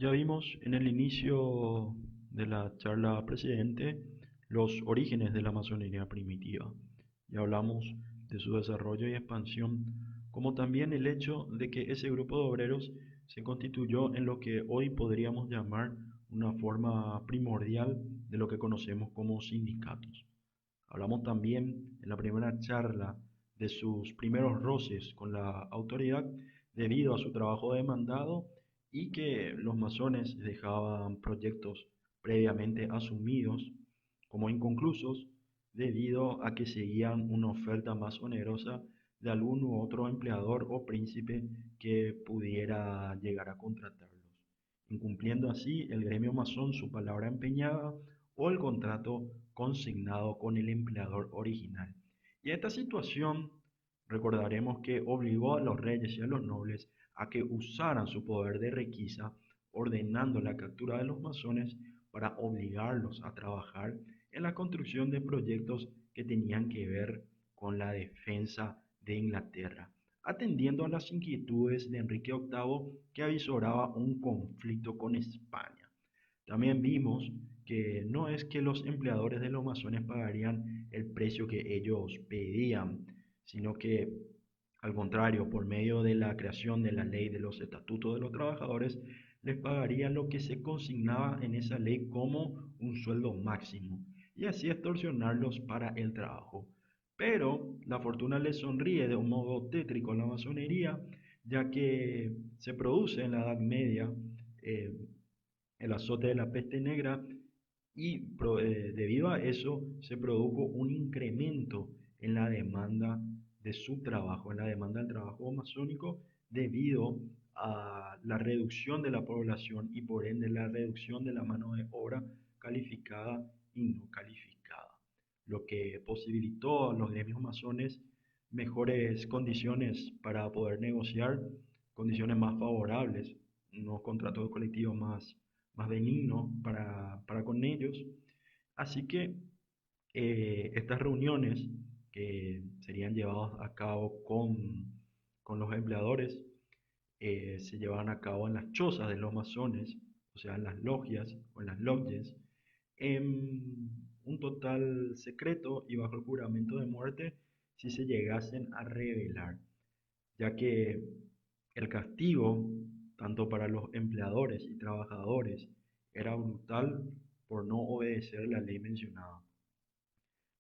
Ya vimos en el inicio de la charla precedente los orígenes de la masonería primitiva. Ya hablamos de su desarrollo y expansión, como también el hecho de que ese grupo de obreros se constituyó en lo que hoy podríamos llamar una forma primordial de lo que conocemos como sindicatos. Hablamos también en la primera charla de sus primeros roces con la autoridad debido a su trabajo demandado y que los masones dejaban proyectos previamente asumidos como inconclusos debido a que seguían una oferta más onerosa de algún u otro empleador o príncipe que pudiera llegar a contratarlos, incumpliendo así el gremio masón su palabra empeñada o el contrato consignado con el empleador original. Y esta situación recordaremos que obligó a los reyes y a los nobles a que usaran su poder de requisa, ordenando la captura de los masones para obligarlos a trabajar en la construcción de proyectos que tenían que ver con la defensa de Inglaterra, atendiendo a las inquietudes de Enrique VIII que avisoraba un conflicto con España. También vimos que no es que los empleadores de los masones pagarían el precio que ellos pedían, sino que al contrario, por medio de la creación de la ley de los estatutos de los trabajadores, les pagarían lo que se consignaba en esa ley como un sueldo máximo, y así extorsionarlos para el trabajo. Pero la fortuna les sonríe de un modo tétrico a la masonería, ya que se produce en la Edad Media eh, el azote de la peste negra y debido a eso se produjo un incremento en la demanda de su trabajo, en la demanda del trabajo masónico debido a la reducción de la población y por ende la reducción de la mano de obra calificada y no calificada, lo que posibilitó a los gremios masones mejores condiciones para poder negociar, condiciones más favorables, unos contratos colectivos más benigno para con ellos. Así que estas reuniones que serían llevadas a cabo con los empleadores se llevaban a cabo en las chozas de los masones, o sea, en las logias o en las lodges, en un total secreto y bajo el juramento de muerte si se llegasen a rebelar, ya que el castigo, tanto para los empleadores y trabajadores, era brutal por no obedecer la ley mencionada.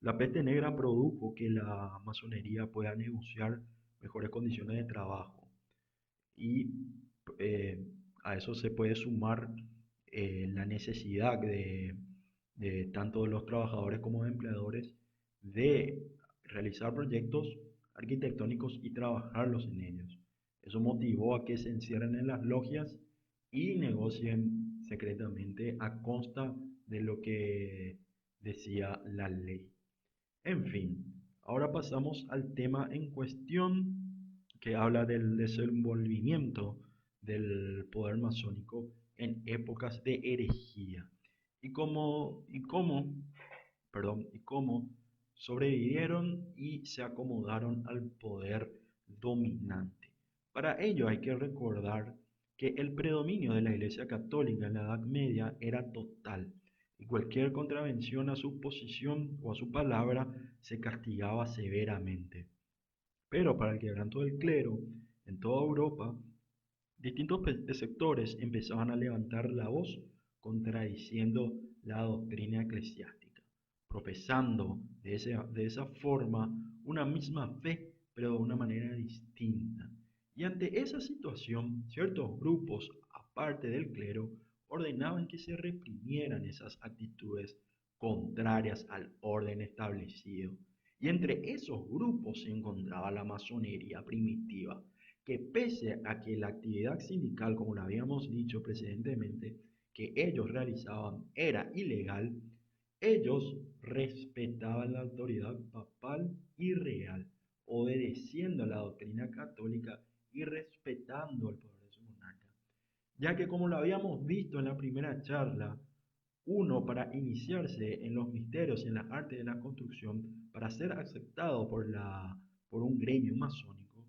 La peste negra produjo que la masonería pueda negociar mejores condiciones de trabajo y eh, a eso se puede sumar la necesidad de tanto de los trabajadores como de empleadores de realizar proyectos arquitectónicos y trabajarlos en ellos. Eso motivó a que se encierren en las logias y negocien secretamente a consta de lo que decía la ley. En fin, ahora pasamos al tema en cuestión que habla del desenvolvimiento del poder masónico en épocas de herejía y cómo sobrevivieron y se acomodaron al poder dominante. Para ello hay que recordar que el predominio de la Iglesia Católica en la Edad Media era total y cualquier contravención a su posición o a su palabra se castigaba severamente. Pero para el quebranto del clero en toda Europa, distintos sectores empezaban a levantar la voz contradiciendo la doctrina eclesiástica, profesando de esa forma una misma fe, pero de una manera distinta. Y ante esa situación, ciertos grupos, aparte del clero, ordenaban que se reprimieran esas actitudes contrarias al orden establecido. Y entre esos grupos se encontraba la masonería primitiva, que pese a que la actividad sindical, como lo habíamos dicho precedentemente, que ellos realizaban era ilegal, ellos respetaban la autoridad papal y real, obedeciendo a la doctrina católica y respetando el poder de su monarca. Ya que como lo habíamos visto en la primera charla, uno para iniciarse en los misterios y en las artes de la construcción, para ser aceptado por un gremio masónico,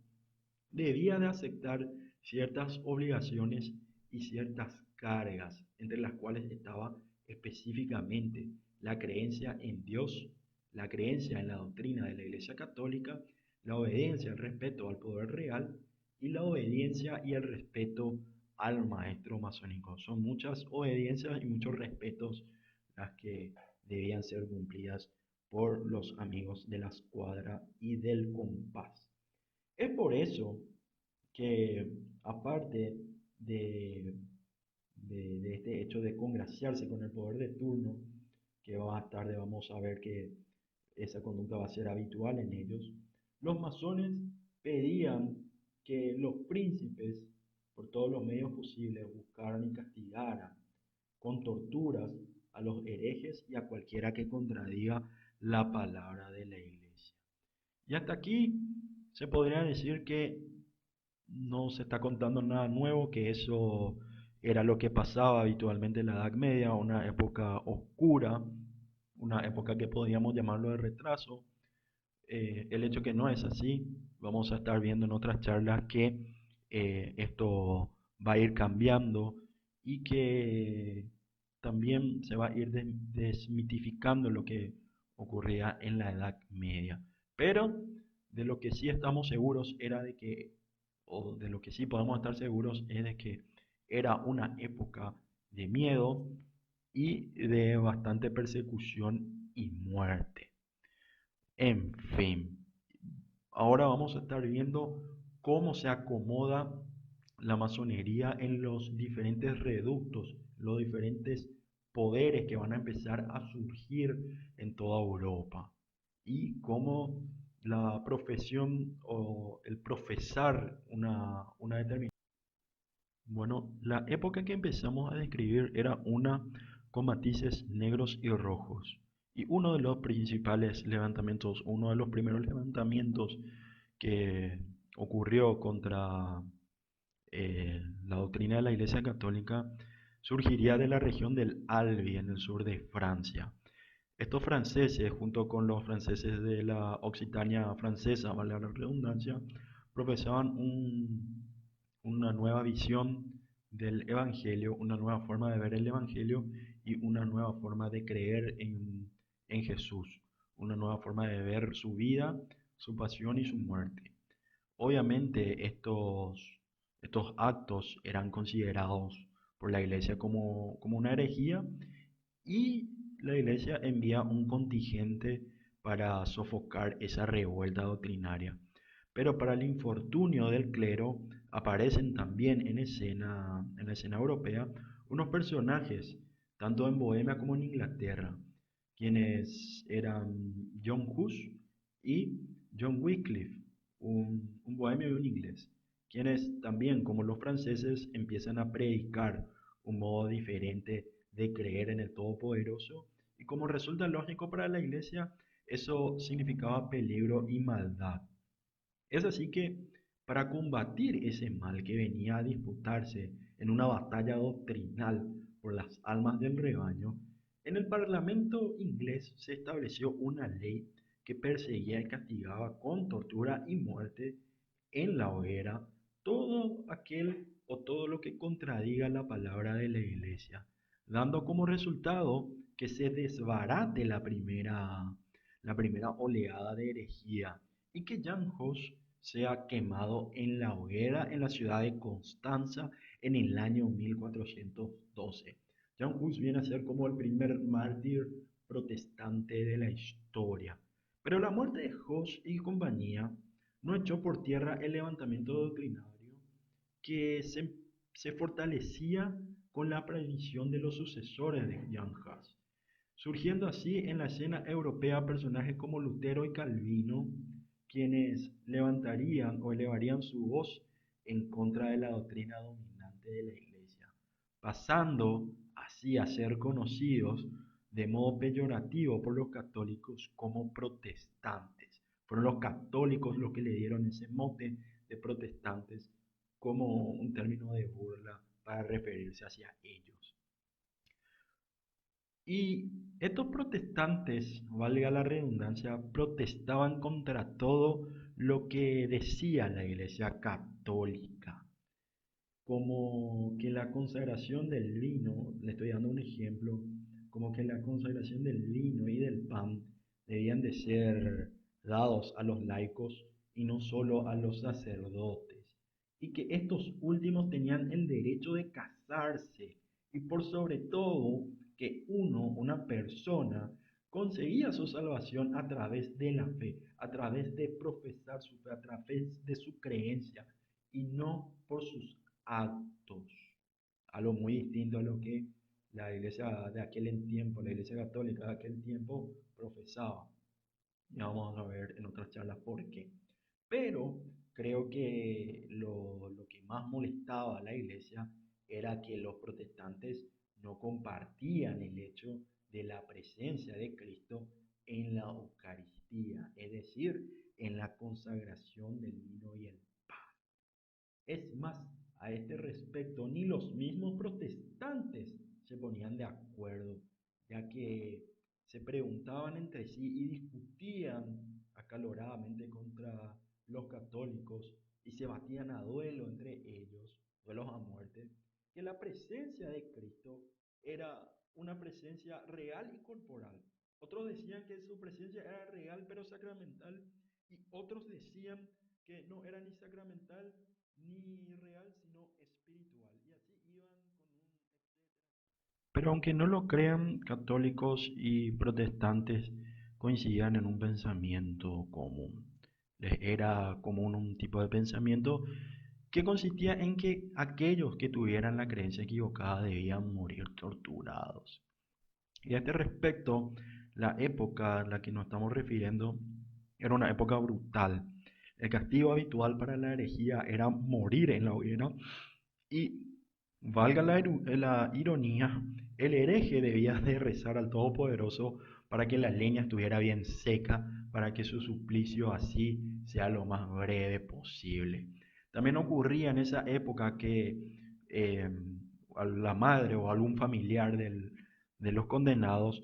debía de aceptar ciertas obligaciones y ciertas cargas, entre las cuales estaba específicamente la creencia en Dios, la creencia en la doctrina de la Iglesia Católica, la obediencia, el respeto al poder real y la obediencia y el respeto al maestro masónico. Son muchas obediencias y muchos respetos las que debían ser cumplidas por los amigos de la escuadra y del compás. Es por eso que, aparte de, de este hecho de congraciarse con el poder de turno, que más tarde vamos a ver que esa conducta va a ser habitual en ellos, los masones pedían que los príncipes, por todos los medios posibles, buscaran y castigaran con torturas a los herejes y a cualquiera que contradiga la palabra de la iglesia. Y hasta aquí se podría decir que no se está contando nada nuevo, que eso era lo que pasaba habitualmente en la Edad Media, una época oscura, una época que podríamos llamarlo de retraso. El hecho que no es así, vamos a estar viendo en otras charlas que esto va a ir cambiando y que también se va a ir desmitificando lo que ocurría en la Edad Media. Pero de lo que sí estamos seguros era de que, o de lo que sí podemos estar seguros es de que era una época de miedo y de bastante persecución y muerte. En fin, ahora vamos a estar viendo cómo se acomoda la masonería en los diferentes reductos, los diferentes poderes que van a empezar a surgir en toda Europa y cómo la profesión o el profesar una determinada. Bueno, la época que empezamos a describir era una con matices negros y rojos. Y uno de los principales levantamientos, uno de los primeros levantamientos que ocurrió contra la doctrina de la Iglesia Católica surgiría de la región del Albi, en el sur de Francia. Estos franceses, junto con los franceses de la Occitania francesa, vale la redundancia, profesaban una nueva visión del Evangelio, una nueva forma de ver el Evangelio y una nueva forma de creer en Jesús, una nueva forma de ver su vida, su pasión y su muerte. Obviamente estos actos eran considerados por la iglesia como una herejía y la iglesia envía un contingente para sofocar esa revuelta doctrinaria. Pero para el infortunio del clero aparecen también en la escena europea unos personajes, tanto en Bohemia como en Inglaterra, quienes eran John Hus y John Wycliffe, un bohemio y un inglés, quienes también, como los franceses, empiezan a predicar un modo diferente de creer en el Todopoderoso, y como resulta lógico para la iglesia, eso significaba peligro y maldad. Es así que, para combatir ese mal que venía a disputarse en una batalla doctrinal por las almas del rebaño, en el Parlamento inglés se estableció una ley que perseguía y castigaba con tortura y muerte en la hoguera todo aquel o todo lo que contradiga la palabra de la iglesia, dando como resultado que se desbarate la primera oleada de herejía y que Jan Hus sea quemado en la hoguera en la ciudad de Constanza en el año 1412. Jan Hus viene a ser como el primer mártir protestante de la historia. Pero la muerte de Hus y compañía no echó por tierra el levantamiento doctrinario que se fortalecía con la previsión de los sucesores de Jan Hus, surgiendo así en la escena europea personajes como Lutero y Calvino, quienes levantarían o elevarían su voz en contra de la doctrina dominante de la Iglesia, pasando así a ser conocidos de modo peyorativo por los católicos como protestantes. Fueron los católicos los que le dieron ese mote de protestantes como un término de burla para referirse hacia ellos. Y estos protestantes, valga la redundancia, protestaban contra todo lo que decía la Iglesia Católica. como que la consagración del vino, le estoy dando un ejemplo, como que la consagración del vino y del pan debían de ser dados a los laicos y no solo a los sacerdotes, y que estos últimos tenían el derecho de casarse, y por sobre todo que una persona, conseguía su salvación a través de la fe, a través de profesar su fe, a través de su creencia, y no por sus actos. Algo muy distinto a lo que la iglesia de aquel tiempo, la iglesia católica de aquel tiempo profesaba. Ya vamos a ver en otras charlas por qué. Pero creo que lo que más molestaba a la iglesia era que los protestantes no compartían el hecho de la presencia de Cristo en la Eucaristía, es decir, en la consagración del vino y el pan. Es más, a este respecto, ni los mismos protestantes se ponían de acuerdo, ya que se preguntaban entre sí y discutían acaloradamente contra los católicos y se batían a duelo entre ellos, duelos a muerte, que la presencia de Cristo era una presencia real y corporal. Otros decían que su presencia era real pero sacramental y otros decían que no era ni sacramental ni real, sino espiritual. Y así iban con un etcétera. Pero aunque no lo crean, católicos y protestantes coincidían en un pensamiento común. Les era común un tipo de pensamiento que consistía en que aquellos que tuvieran la creencia equivocada debían morir torturados. Y a este respecto, la época a la que nos estamos refiriendo era una época brutal. El castigo habitual para la herejía era morir en la hoguera y, valga la ironía, el hereje debía de rezar al Todopoderoso para que la leña estuviera bien seca, para que su suplicio así sea lo más breve posible. También ocurría en esa época que eh, a la madre o algún familiar de los condenados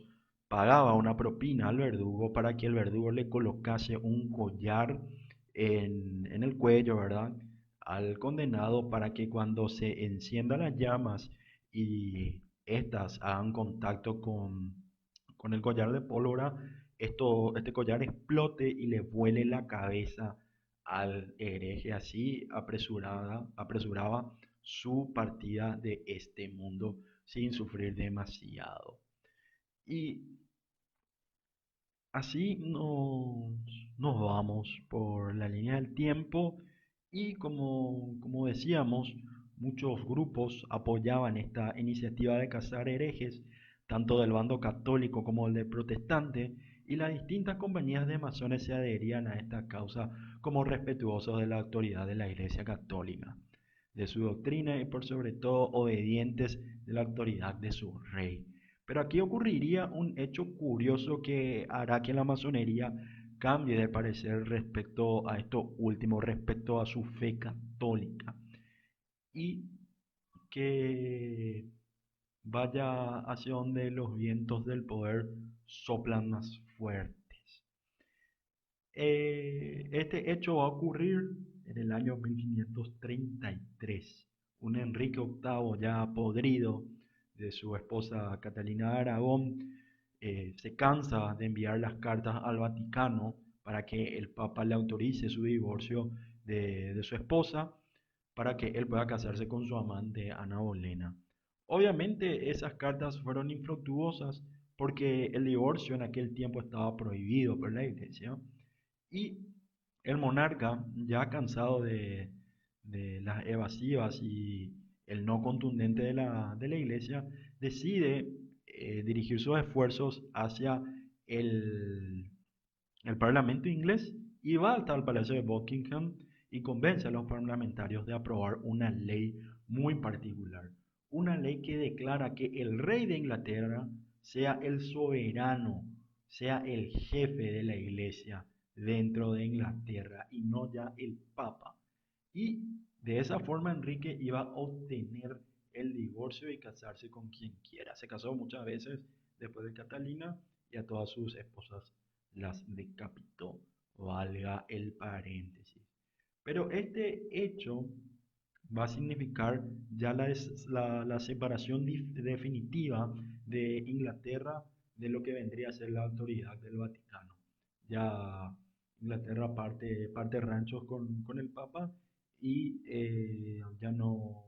pagaba una propina al verdugo para que el verdugo le colocase un collar en el cuello, ¿verdad? Al condenado para que cuando se enciendan las llamas y éstas hagan contacto con el collar de pólvora, este collar explote y le vuele la cabeza al hereje. Así apresuraba su partida de este mundo sin sufrir demasiado. Y así nos vamos por la línea del tiempo y como decíamos, muchos grupos apoyaban esta iniciativa de cazar herejes, tanto del bando católico como del protestante, y las distintas compañías de masones se adherían a esta causa como respetuosos de la autoridad de la Iglesia Católica, de su doctrina y por sobre todo obedientes de la autoridad de su rey. Pero aquí ocurriría un hecho curioso que hará que la masonería cambie de parecer respecto a esto último, respecto a su fe católica, y que vaya hacia donde los vientos del poder soplan más fuertes. Este hecho va a ocurrir en el año 1533. Un Enrique VIII ya podrido de su esposa Catalina de Aragón se cansa de enviar las cartas al Vaticano para que el Papa le autorice su divorcio de su esposa para que él pueda casarse con su amante Ana Bolena. Obviamente esas cartas fueron infructuosas porque el divorcio en aquel tiempo estaba prohibido por la iglesia y el monarca, ya cansado de las evasivas y el no contundente de la iglesia, decide dirigir sus esfuerzos hacia el, el Parlamento inglés y va hasta el Palacio de Buckingham y convence a los parlamentarios de aprobar una ley muy particular. Una ley que declara que el rey de Inglaterra sea el soberano, sea el jefe de la iglesia dentro de Inglaterra y no ya el papa. Y de esa forma Enrique iba a obtener el divorcio y casarse con quien quiera. Se casó muchas veces después de Catalina y a todas sus esposas las decapitó, valga el paréntesis. Pero este hecho va a significar ya la separación definitiva de Inglaterra de lo que vendría a ser la autoridad del Vaticano. Ya Inglaterra parte ranchos con el Papa y ya no,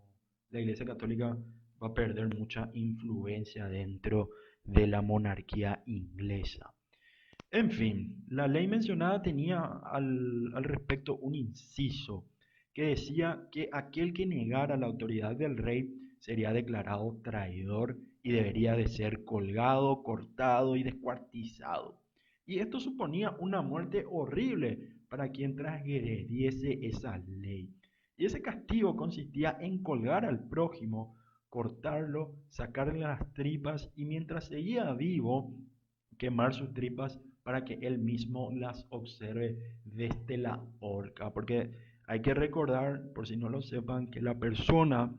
la Iglesia Católica va a perder mucha influencia dentro de la monarquía inglesa. En fin, la ley mencionada tenía al respecto un inciso que decía que aquel que negara la autoridad del rey sería declarado traidor y debería de ser colgado, cortado y descuartizado. Y esto suponía una muerte horrible para quien transgrediese esa ley. Y ese castigo consistía en colgar al prójimo, cortarlo, sacarle las tripas y mientras seguía vivo, quemar sus tripas para que él mismo las observe desde la horca. Porque hay que recordar, por si no lo sepan, que la persona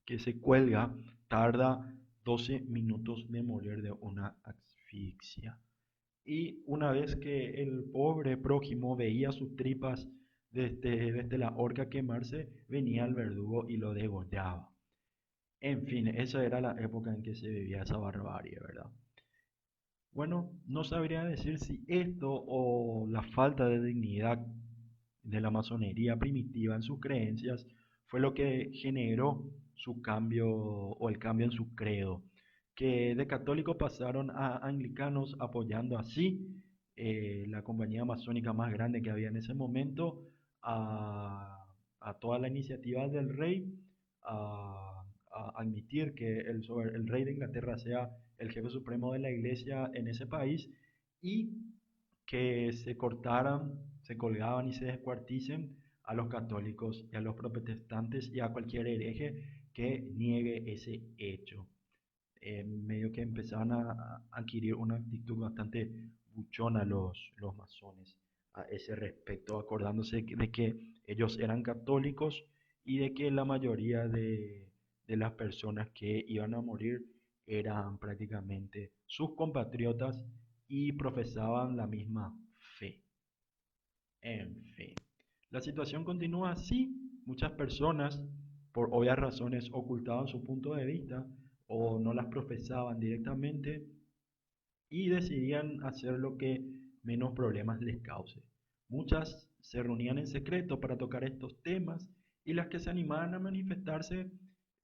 que se cuelga tarda 12 minutos de morir de una asfixia. Y una vez que el pobre prójimo veía sus tripas desde la horca quemarse, venía el verdugo y lo degollaba. En fin, esa era la época en que se vivía esa barbarie, ¿verdad? Bueno, no sabría decir si esto o la falta de dignidad de la masonería primitiva en sus creencias fue lo que generó su cambio o el cambio en su credo, que de católicos pasaron a anglicanos apoyando así la compañía masónica más grande que había en ese momento, a toda la iniciativa del rey, a admitir que el rey de Inglaterra sea el jefe supremo de la iglesia en ese país y que se cortaran, se colgaban y se descuarticen a los católicos y a los protestantes y a cualquier hereje que niegue ese hecho. Medio que empezaban a adquirir una actitud bastante buchona los masones a ese respecto, acordándose de que ellos eran católicos y de que la mayoría de las personas que iban a morir eran prácticamente sus compatriotas y profesaban la misma fe. En fin, la situación continúa así. Muchas personas, por obvias razones, ocultaban su punto de vista o no las profesaban directamente y decidían hacer lo que menos problemas les cause. Muchas se reunían en secreto para tocar estos temas y las que se animaban a manifestarse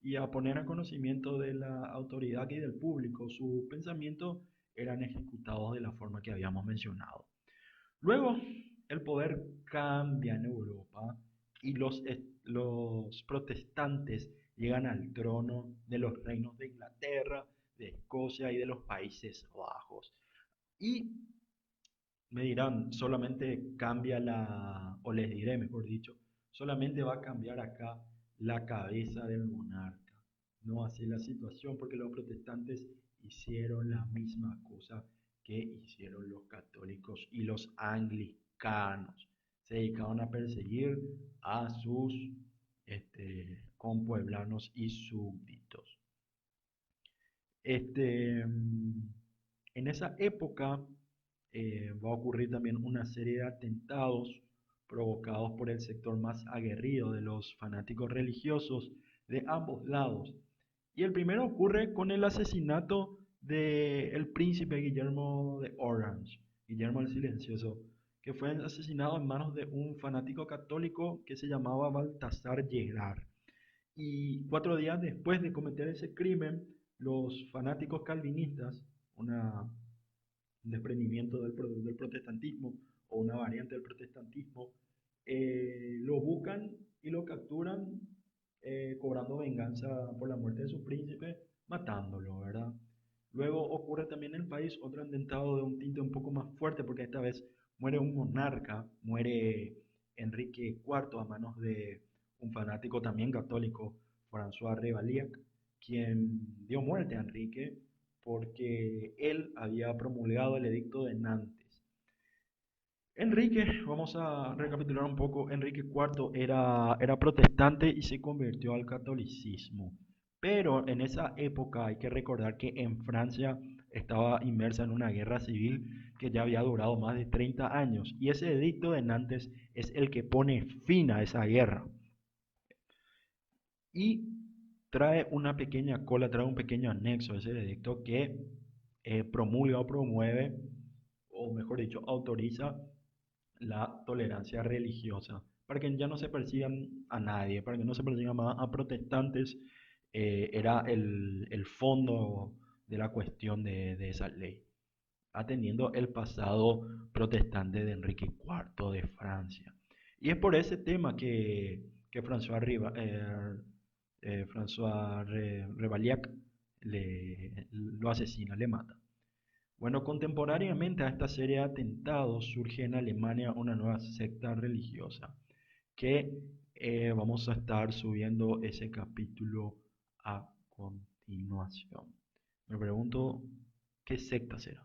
y a poner a conocimiento de la autoridad y del público su pensamiento eran ejecutados de la forma que habíamos mencionado. Luego, el poder cambia en Europa y los protestantes llegan al trono de los reinos de Inglaterra, de Escocia y de los Países Bajos. Y me dirán, solamente cambia o les diré, mejor dicho, solamente va a cambiar acá la cabeza del monarca. No así la situación, porque los protestantes hicieron la misma cosa que hicieron los católicos y los anglicanos. Se dedicaban a perseguir a sus compueblanos y súbditos. En esa época va a ocurrir también una serie de atentados provocados por el sector más aguerrido de los fanáticos religiosos de ambos lados. Y el primero ocurre con el asesinato del príncipe Guillermo de Orange, Guillermo el Silencioso, que fue asesinado en manos de un fanático católico que se llamaba Baltasar Gerard. Y 4 días después de cometer ese crimen, los fanáticos calvinistas, un desprendimiento del protestantismo o una variante del protestantismo, lo buscan y lo capturan cobrando venganza por la muerte de su príncipe, matándolo, ¿verdad? Luego ocurre también en el país otro atentado de un tinte un poco más fuerte, porque esta vez muere un monarca, muere Enrique IV a manos de un fanático también católico, François Ravaillac, quien dio muerte a Enrique porque él había promulgado el edicto de Nantes. Enrique, vamos a recapitular un poco, Enrique IV era protestante y se convirtió al catolicismo. Pero en esa época hay que recordar que en Francia estaba inmersa en una guerra civil que ya había durado más de 30 años. Y ese edicto de Nantes es el que pone fin a esa guerra. y trae una pequeña cola, trae un pequeño anexo a ese edicto que promulga o promueve, o mejor dicho, autoriza la tolerancia religiosa, para que ya no se persigan a nadie, para que no se persigan más a protestantes. Era el fondo de la cuestión de esa ley, atendiendo el pasado protestante de Enrique IV de Francia. Y es por ese tema que François Ravaillac lo asesina, le mata. Bueno, contemporáneamente a esta serie de atentados surge en Alemania una nueva secta religiosa que vamos a estar subiendo ese capítulo a continuación. Me pregunto, ¿qué secta será?